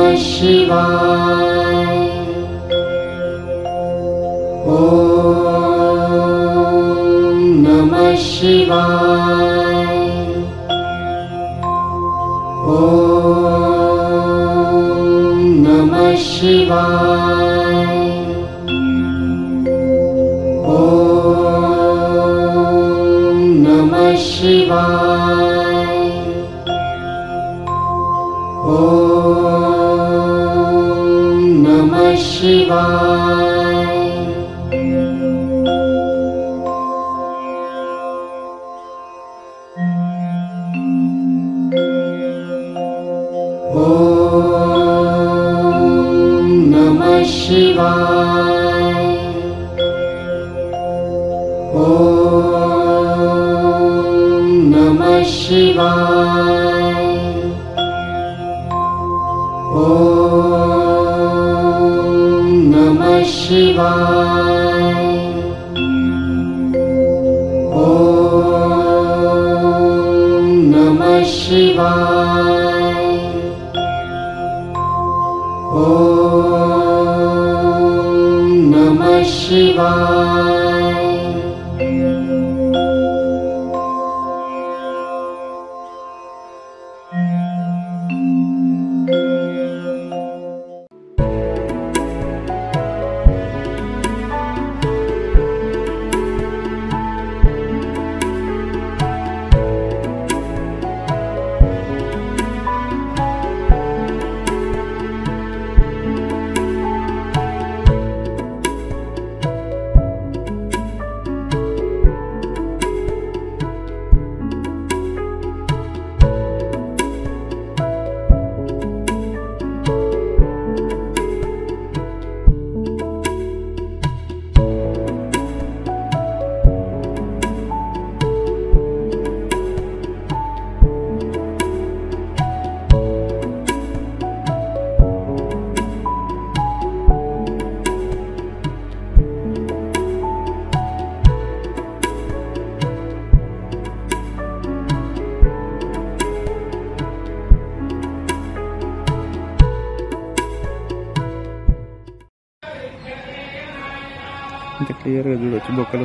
नमः शिवाय। ॐ नमः शिवाय। ॐ नमः शिवाय। ॐ नमः शिवाय। ॐ नमः शिवाय। ॐ नमः शिवाय। ॐ नमः शिवाय। ॐ नमः शिवाय। ॐ नमः शिवाय। ॐ नमः शिवाय। Kita clear dulu, coba kalau